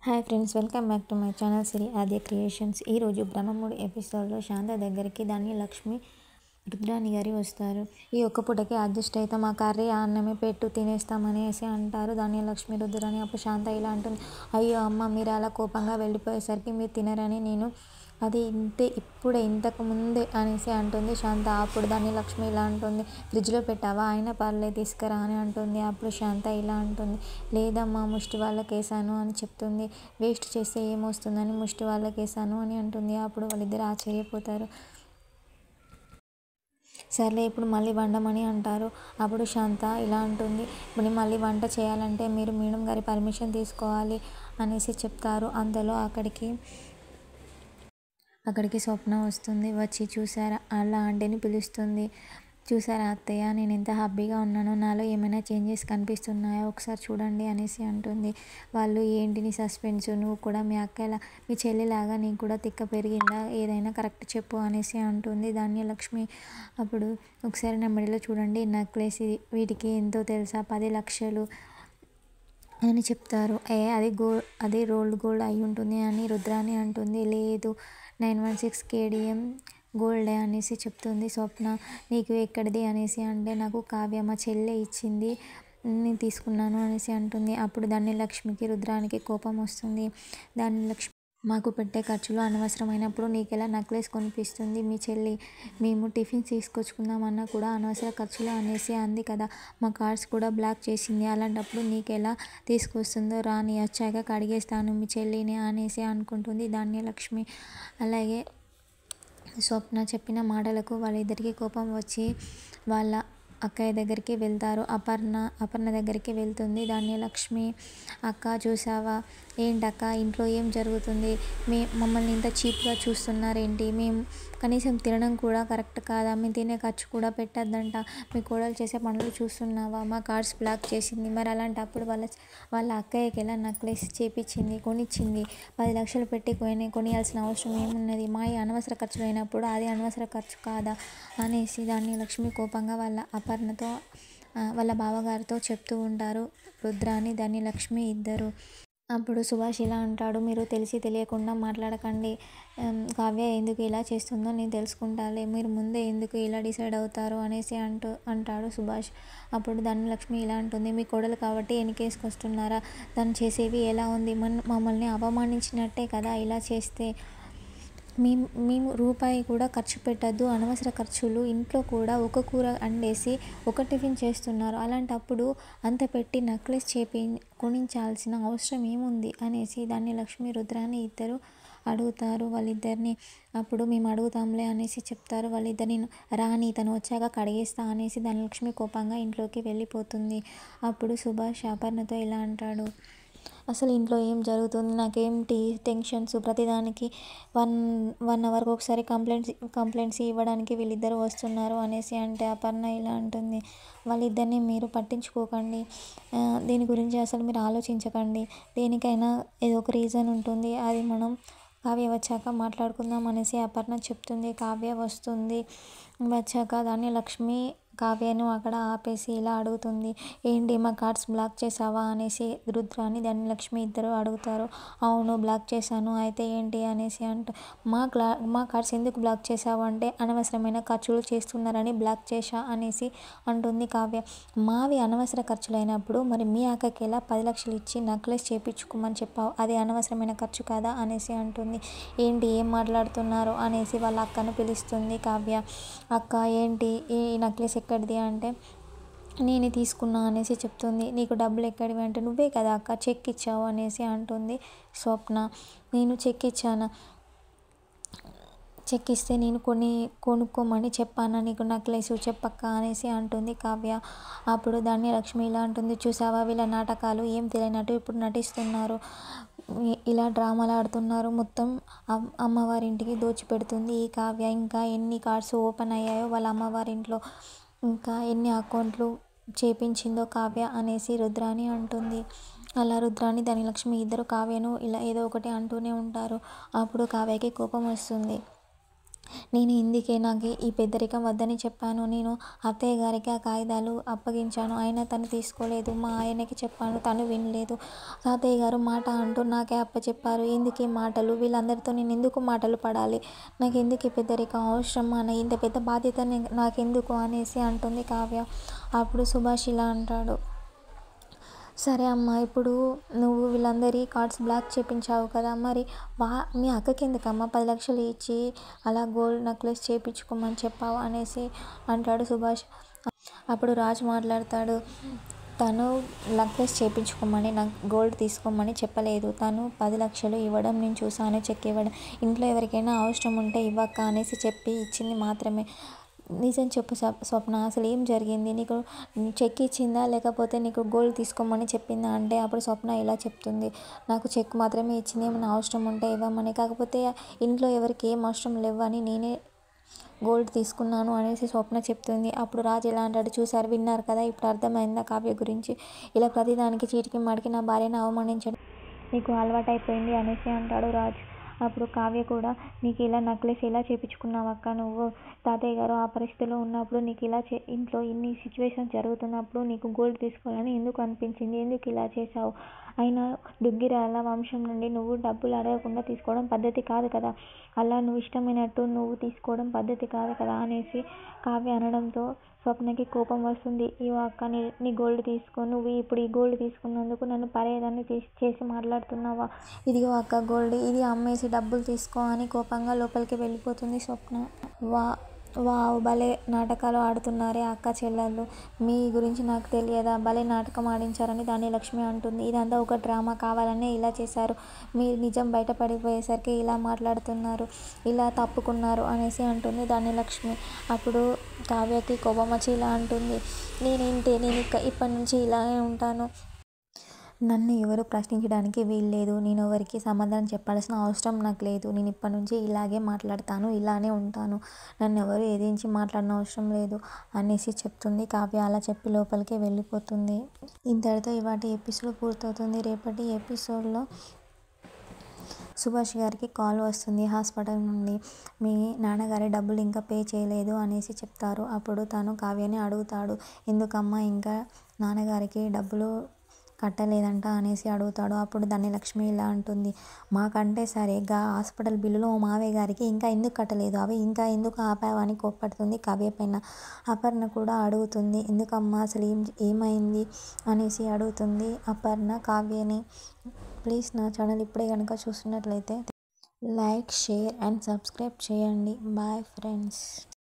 Hi friends, welcome back to my channel Sri Aadya Creations. ఈరోజు బ్రహ్మముడి ఎపిసోడ్లో శాంత దగ్గరికి ధన్యలక్ష్మి రుద్రాణి గారి వస్తారు. ఈ ఒక్క పూటకి అడ్జస్ట్ అవుతాం, ఆ కర్రీ ఆ అన్నమే పెట్టు తినేస్తామనేసి అంటారు ధన్యలక్ష్మి రుద్రాణి. అప్పుడు శాంత ఇలా అంటుంది, అయ్యో అమ్మ, మీరు అలా కోపంగా వెళ్ళిపోయేసరికి మీరు తినరని నేను అది ఇప్పుడే ఇంతకు ముందే అనేసి అంటుంది శాంత. అప్పుడు ధన్యలక్ష్మి ఇలా అంటుంది, ఫ్రిడ్జ్లో పెట్టావా, అయినా పర్లేదు తీసుకురా అని అంటుంది. అప్పుడు శాంత ఇలా అంటుంది, లేదమ్మా ముష్టి వాళ్ళకేసాను అని చెప్తుంది. వేస్ట్ చేస్తే ఏమొస్తుందని ముష్టి వాళ్ళకేసాను అని అంటుంది. అప్పుడు వాళ్ళిద్దరు ఆశ్చర్యపోతారు. సర్లే ఇప్పుడు మళ్ళీ వండమని అంటారు. అప్పుడు శాంత ఇలా అంటుంది, ఇప్పుడు మళ్ళీ వంట చేయాలంటే మీరు మేడం గారి పర్మిషన్ తీసుకోవాలి అనేసి చెప్తారు. అంతలో అక్కడికి స్వప్న వస్తుంది. వచ్చి చూసారా అలా ఆంటీని పిలుస్తుంది. చూసారా అత్తయ్య, నేను ఎంత హ్యాపీగా ఉన్నానో, నాలో ఏమైనా చేంజెస్ కనిపిస్తున్నాయా ఒకసారి చూడండి అనేసి అంటుంది. వాళ్ళు ఏంటి నీ సస్పెన్స్, నువ్వు కూడా మీ అక్కలా మీ చెల్లిలాగా నీకు కూడా తిక్క పెరిగిందా, ఏదైనా కరెక్ట్ చెప్పు అనేసి అంటుంది ధన్యలక్ష్మి. అప్పుడు ఒకసారి నా మెడలో చూడండి, నెక్లెస్ వీటికి ఎంతో తెలుసా, 10 లక్షలు అని చెప్తారు. అది రోల్డ్ గోల్డ్ అయి ఉంటుంది అని రుద్రాణి అంటుంది. లేదు, 916 కేడిఎం గోల్డే అనేసి చెప్తుంది స్వప్న. నీకు ఎక్కడిది అనేసి అంటే, నాకు కావ్య మా చెల్లె ఇచ్చింది, నేను తీసుకున్నాను అనేసి అంటుంది. అప్పుడు ధన్యలక్ష్మికి రుద్రానికి కోపం వస్తుంది. ధన్యలక్ష్మి, మాకు పెట్టే ఖర్చులు అనవసరమైనప్పుడు నీకెలా నెక్లెస్ కొనిపిస్తుంది మీ చెల్లి, మేము టిఫిన్ తీసుకొచ్చుకుందామన్నా కూడా అనవసర ఖర్చులు అనేసి అంది కదా, మా కార్డ్స్ కూడా బ్లాక్ చేసింది, అలాంటప్పుడు నీకెలా తీసుకొస్తుందో రాని, వచ్చాక కడిగేస్తాను మీ చెల్లిని అనేసి అనుకుంటుంది ధన్యలక్ష్మి. అలాగే స్వప్న చెప్పిన మాటలకు వాళ్ళిద్దరికీ కోపం వచ్చి వాళ్ళ అక్కయ్య దగ్గరికి వెళ్తారు. అపర్ణ దగ్గరికి వెళ్తుంది ధన్యలక్ష్మి. అక్క చూసావా, ఏంటక్క ఇంట్లో ఏం జరుగుతుంది, మమ్మల్ని ఇంత చీప్గా చూస్తున్నారేంటి, మేము కనీసం తినడం కూడా కరెక్ట్ కాదా, మేము తినే ఖర్చు కూడా పెట్టద్దంట, మీ కోడలు చేసే పనులు చూస్తున్నావా, మా కార్డ్స్ బ్లాక్ చేసింది, మరి అలాంటప్పుడు వాళ్ళ అక్కయ్యకి ఎలా నెక్లెస్ కొనిచ్చింది, 10 లక్షలు పెట్టి కొనియాల్సిన అవసరం ఏమున్నది, మా ఈ అనవసర ఖర్చులు అయినప్పుడు అది అనవసర ఖర్చు కాదా అనేసి ధన్యలక్ష్మి కోపంగా వాళ్ళ బావగారితో చెప్తూ ఉంటారు రుద్రాని ధన్యలక్ష్మి ఇద్దరు. అప్పుడు సుభాష్ ఇలా అంటాడు, మీరు తెలిసి తెలియకుండా మాట్లాడకండి, కావ్య ఎందుకు ఇలా చేస్తుందో నేను తెలుసుకుంటాలే, మీరు ముందే ఎందుకు ఇలా డిసైడ్ అవుతారు అనేసి అంటాడు సుభాష్. అప్పుడు ధన్యలక్ష్మి ఇలా అంటుంది, మీ కోడలు కాబట్టి ఎన్నికేసుకొస్తున్నారా, తను చేసేవి ఎలా ఉంది, మమ్మల్ని అవమానించినట్టే కదా ఇలా చేస్తే, మేము రూపాయి కూడా ఖర్చు పెట్టద్దు, అనవసర ఖర్చులు, ఇంట్లో కూడా ఒక కూర అండేసి ఒక టిఫిన్ చేస్తున్నారు, అలాంటప్పుడు అంత పెట్టి నెక్లెస్ కొనించాల్సిన అవసరం ఏముంది అనేసి ధన్యలక్ష్మి రుద్రాని ఇద్దరు అడుగుతారు వాళ్ళిద్దరిని. అప్పుడు మేము అడుగుతాంలే అనేసి చెప్తారు వాళ్ళిద్దరిని. రాని, తను వచ్చాక కడిగేస్తా అనేసి ధనలక్ష్మి కోపంగా ఇంట్లోకి వెళ్ళిపోతుంది. అప్పుడు సుభాష్ అపర్ణతో ఇలా అంటాడు, అసలు ఇంట్లో ఏం జరుగుతుంది, నాకేంటి టెన్షన్స్, ప్రతిదానికి 1 అవర్కి ఒకసారి కంప్లైంట్స్ ఇవ్వడానికి వీళ్ళిద్దరూ వస్తున్నారు అనేసి అంటే, అపర్ణ ఇలా అంటుంది, వాళ్ళిద్దరిని మీరు పట్టించుకోకండి, దీని గురించి అసలు మీరు ఆలోచించకండి, దేనికైనా ఏదో ఒక రీజన్ ఉంటుంది, అది మనం కావ్య వచ్చాక మాట్లాడుకుందాం అనేసి అపర్ణ చెప్తుంది. కావ్య వస్తుంది. వచ్చాక ధన్యలక్ష్మి కావ్యను అక్కడ ఆపేసి ఇలా అడుగుతుంది, ఏంటి మా కార్డ్స్ బ్లాక్ చేసావా అనేసి రుద్రాని ధన్యలక్ష్మి ఇద్దరు అడుగుతారు. అవును బ్లాక్ చేశాను, అయితే ఏంటి అనేసి మా కార్డ్స్ ఎందుకు బ్లాక్ చేసావు అంటే, అనవసరమైన ఖర్చులు చేస్తున్నారని బ్లాక్ చేశా అనేసి అంటుంది కావ్య. మావి అనవసర ఖర్చులైనప్పుడు మరి మీ అక్కకి ఎలా 10 లక్షలు ఇచ్చి నెక్లెస్ చేయించుకోమని చెప్పావు, అది అనవసరమైన ఖర్చు కాదా అనేసి అంటుంది. ఏంటి ఏం మాట్లాడుతున్నారు అనేసి వాళ్ళ అక్కను పిలుస్తుంది కావ్య. అక్క ఏంటి ఈ నెక్లెస్ ఎక్కడిది అంటే, నేనే తీసుకున్నా అనేసి చెప్తుంది. నీకు డబ్బులు ఎక్కడివి అంటే, నువ్వే కదా అక్క చెక్ ఇచ్చావు అనేసి అంటుంది స్వప్న. నేను చెక్ ఇచ్చానా, చెక్ ఇస్తే నేను కొనుక్కోమని చెప్పానా నీకు నెక్లెస్, చెప్పక్క అనేసి అంటుంది కావ్య. అప్పుడు ధన్యలక్ష్మి ఇలా అంటుంది, చూసావా వీళ్ళ నాటకాలు, ఏం తెలియనట్టు ఇప్పుడు నటిస్తున్నారు, ఇలా డ్రామాలు ఆడుతున్నారు, మొత్తం అమ్మవారింటికి దోచిపెడుతుంది ఈ కావ్య, ఇంకా ఎన్ని కార్డ్స్ ఓపెన్ అయ్యాయో వాళ్ళ అమ్మవారింట్లో, ఇంకా ఎన్ని అకౌంట్లు చేపించిందో కావ్య అనేసి రుద్రాని అంటుంది. అలా రుద్రాని ధనలక్ష్మి ఇద్దరు కావ్యను ఇలా ఏదో ఒకటి అంటూనే ఉంటారు. అప్పుడు కావ్యకి కోపం వస్తుంది. నేను ఇందుకే నాకు ఈ పెద్దరికం వద్దని చెప్పాను. నేను అత్తయ్య గారికి ఆ కాగితాలు అప్పగించాను. అయినా తను తీసుకోలేదు. మా ఆయనకి చెప్పాను, తను వినలేదు. తాతయ్య గారు మాట అంటూ నాకే అప్పచెప్పారు. ఎందుకీ మాటలు? వీళ్ళందరితో నేను ఎందుకు మాటలు పడాలి? నాకెందుకు ఈ పెద్దరికం అవసరమా? ఇంత పెద్ద బాధ్యత నాకెందుకు అనేసి అంటుంది కావ్య. అప్పుడు సుభాష్ ఇలా అంటాడు, సరే అమ్మా, ఇప్పుడు నువ్వు వీళ్ళందరి కార్డ్స్ బ్లాక్ చేపించావు కదా, మరి మీ అక్కకి ఎందుకమ్మా 10 లక్షలు ఇచ్చి అలా గోల్డ్ నెక్లెస్ చేయించుకోమని చెప్పావు అనేసి అంటాడు సుభాష్. అప్పుడు రాజు మాట్లాడతాడు, తను నెక్లెస్ చేయించుకోమని, నాకు గోల్డ్ తీసుకోమని చెప్పలేదు. తను 10 లక్షలు ఇవ్వడం నేను చూశాను, చెక్ ఇవ్వడం. ఇంట్లో ఎవరికైనా అవసరం ఉంటే ఇవ్వక్క అనేసి చెప్పి ఇచ్చింది మాత్రమే. నిజం చెప్పు స్వప్న, అసలు ఏం జరిగింది? నీకు చెక్ ఇచ్చిందా, లేకపోతే నీకు గోల్డ్ తీసుకోమని చెప్పిందా అంటే అప్పుడు స్వప్న ఇలా చెప్తుంది, నాకు చెక్ మాత్రమే ఇచ్చింది, ఏమైనా అవసరం ఉంటే ఇవ్వమని. కాకపోతే ఇంట్లో ఎవరికి ఏం అవసరం లేవని నేనే గోల్డ్ తీసుకున్నాను అనేసి స్వప్న చెప్తుంది. అప్పుడు రాజు ఎలా అంటాడు, చూసారు, విన్నారు కదా, ఇప్పుడు అర్థమైందా కావ్య గురించి? ఇలా ప్రతిదానికి చీటికి మాటికి నా భార్యను అవమానించడం నీకు అలవాటైపోయింది అనేసి అంటాడు రాజు. అప్పుడు కావ్య కూడా, నీకు ఇలా నెక్లెస్ ఎలా చేయించుకున్నావు అక్క నువ్వు? తాతయ్య గారు ఆ పరిస్థితిలో ఉన్నప్పుడు నీకు ఇలా ఇంట్లో ఇన్ని సిచ్యువేషన్స్ జరుగుతున్నప్పుడు నీకు గోల్డ్ తీసుకోవాలని ఎందుకు అనిపించింది? ఎందుకు ఇలా చేశావు? అయినా దుగ్గిరాల వంశం నుండి నువ్వు డబ్బులు అడగకుండా తీసుకోవడం పద్ధతి కాదు కదా, అలా నువ్వు ఇష్టమైనట్టు నువ్వు తీసుకోవడం పద్ధతి కాదు కదా అనేసి కావ్య అనడంతో స్వప్నకి కోపం వస్తుంది. ఇవో అక్క, నీ గోల్డ్ తీసుకో. నువ్వు ఇప్పుడు ఈ గోల్డ్ తీసుకున్నందుకు నన్ను పరేదాన్ని చేసి మాట్లాడుతున్నావా? ఇదిగో అక్క గోల్డ్, ఇది అమ్మేసి డబ్బులు తీసుకో అని కోపంగా లోపలికి వెళ్ళిపోతుంది స్వప్న. వావ్, భలే నాటకాలు ఆడుతున్నారే అక్క చెల్లెళ్ళు, మీ గురించి నాకు తెలియదా, భలే నాటకం ఆడించారని ధాన్యలక్ష్మి అంటుంది. ఇదంతా ఒక డ్రామా, కావాలనే ఇలా చేశారు, మీరు నిజం బయటపడిపోయేసరికి ఇలా మాట్లాడుతున్నారు, ఇలా తప్పుకున్నారు అనేసి అంటుంది ధాన్యలక్ష్మి. అప్పుడు కావ్యకి కోపం వచ్చి ఇలా అంటుంది, నేను ఇప్పటి నుంచి ఇలాగే ఉంటాను, నన్ను ఎవరు ప్రశ్నించడానికి వీల్లేదు, నేను ఎవరికి సమాధానం చెప్పాల్సిన అవసరం నాకు లేదు, నేను ఇప్పటి నుంచి ఇలాగే మాట్లాడతాను, ఇలానే ఉంటాను, నన్ను ఎవరు ఎదిరించి మాట్లాడిన అవసరం లేదు అనేసి చెప్తుంది కావ్య. అలా చెప్పి లోపలికి వెళ్ళిపోతుంది. ఇంతటితో ఇవాటి ఎపిసోడ్ పూర్తవుతుంది. రేపటి ఎపిసోడ్లో సుభాష్ గారికి కాల్ వస్తుంది హాస్పిటల్ నుండి, మీ నాన్నగారి డబ్బులు ఇంకా పే చేయలేదు అనేసి చెప్తారు. అప్పుడు తను కావ్యని అడుగుతాడు, ఎందుకమ్మా ఇంకా నాన్నగారికి డబ్బులు కట్టలేదంట అనేసి అడుగుతాడు. అప్పుడు ధన్యలక్ష్మి ఇలా అంటుంది, మాకంటే సరిగ్గా హాస్పిటల్ బిల్లులు మావయ్య గారికి ఇంకా ఎందుకు కట్టలేదు, అవి ఇంకా ఎందుకు ఆపావని కోప్పడుతుంది కావ్య పైన. అపర్ణ కూడా అడుగుతుంది, ఎందుకమ్మా అసలు ఏమైంది అనేసి అడుగుతుంది అపర్ణ కావ్యని. ప్లీజ్ నా ఛానల్ ఇప్పుడే కనుక చూస్తున్నట్లయితే లైక్, షేర్ అండ్ సబ్స్క్రైబ్ చేయండి. Bye friends.